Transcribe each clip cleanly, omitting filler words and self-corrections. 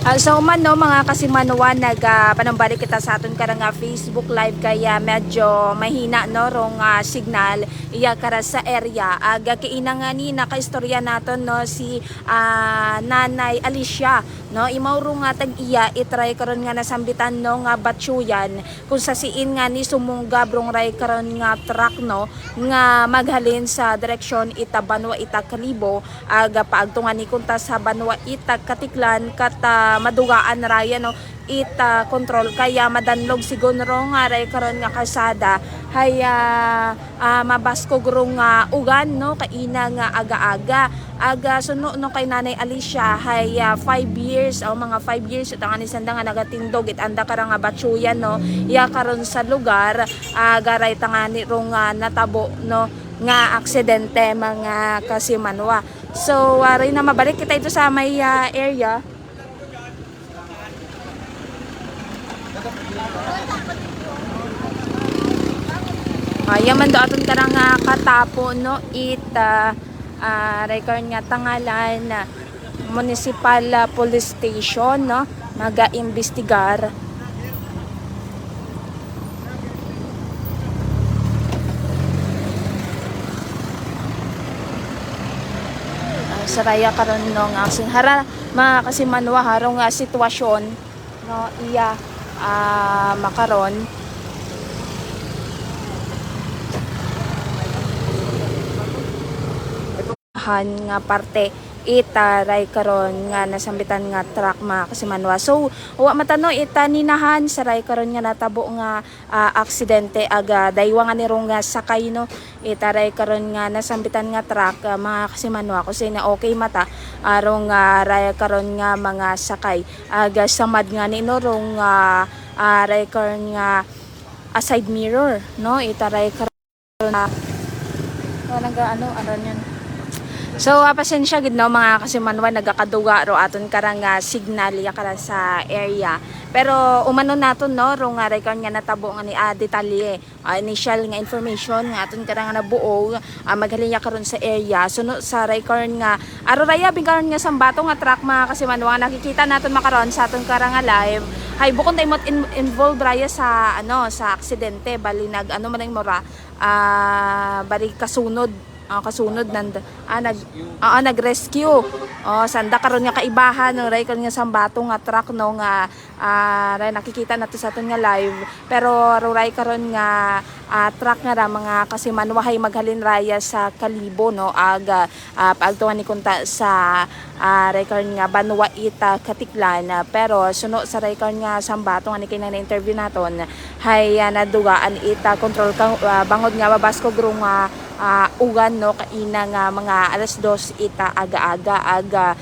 So man no mga kasimanwa panambalik kita sa aton karang Facebook live kaya medyo mahina no rong signal iya kara sa area kiina nga ni nakaistorya naton no si Nanay Alicia no imawro nga tag iya itry karon nga nasambitan no nga batsuyan kung sa siin nga ni sumunggab rong ray karon nga truck no nga maghalin sa direksyon ita Banwa ita Kalibo paagtungan ni kunta sa Banwa ita Katiklan kata madugaan raya no ita control kaya madanlog siguro nga ray karon nga kasada haya mabasko grong ugan no kaina nga aga suno no kay Nanay Alicia haya 5 years o mga 5 years ita nga ni sanda nga nagatindog anda karang nga batsuyan no iya karon sa lugar garay tangani rong natabo no nga aksidente mga kasimanwa. So rin na mabalik kita ito sa may area. Yaman do aton karang katapo no record nga tangalan municipal police station no maga-imbestigar. Saraya karon no nga hara mga kasimanwa harong sitwasyon no iya makaron nga parte itaray karon nga nasambitan nga truck mga kasimanwa. So wa matano ita ninahan saray karon nga natabo nga aksidente daywa nga nirong sakay no itaray karon nga nasambitan nga truck mga kasimanwa kasi na okay mata arong ray karon nga mga sakay samad nga ni norong ray karon nga side mirror no itaray karon ano yan. So pasensya gid no mga kasimanwa nagakaduga ro aton karang signal ya kara sa area. Pero umano naton no rong record nga natabo nga ni detalye initial nga information nga aton karang nabuo maghalin karon sa area. Suno sa record nga aroraya bingkaron nga sambato nga truck mga kasimanwa nakikita naton makaron sa aton karang live. Hay bukod tay involved raya sa sa aksidente bali man ang mura bali kasunod nag-rescue sanda karon nga kaibahan no ray karon nga sambato nga truck no nga nakikita nato sa aton nga live pero ray karon nga truck nga ra mga kasimanwa hay maghalin raya sa Kalibo no paagtuan ni kunta sa ray karon nga Banwa ita Katiklan pero suno sa ray karon nga sambato nga ni kinang na-interview naton hay nadugaan ita control bangod nga mabasko grong ugan no kaina nga mga alas 2 ita aga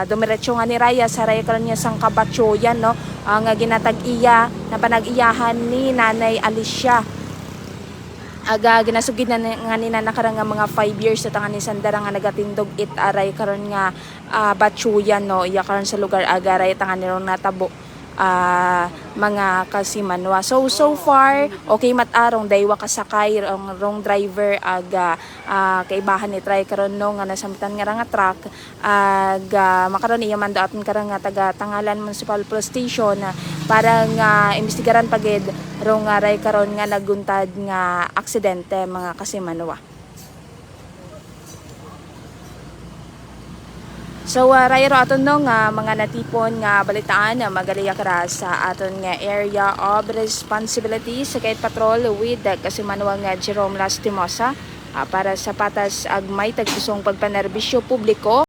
dumiretso nga ni raya sa raya karon nga sang kabatyoyan no nga ginatag-iya na panag-iyahan ni Nanay Alicia ginasugid na nga ni nakarang nga mga 5 years at nga ni sandara nga nagatindog aray karon nga batsuyan no iya karon sa lugar agaray nga nirong natabo mga kasimanwa. So far okay matarong daywa kasakay rong driver kaibahan ni try karon no nga nasambitan nga truck makaron iya man daoton karang nga taga Tangalan Municipal Police Station para nga imbestigaran pagid rong ray karon nga naguntad nga aksidente mga kasimanwa. So rayro aton no nga mga natipon nga balitaan magaliya kara sa aton nga area of responsibility sa Kite Patrol with kasimanwa nga Jerome Lastimosa para sa patas agmay tagpusong pagpanerbisyo publiko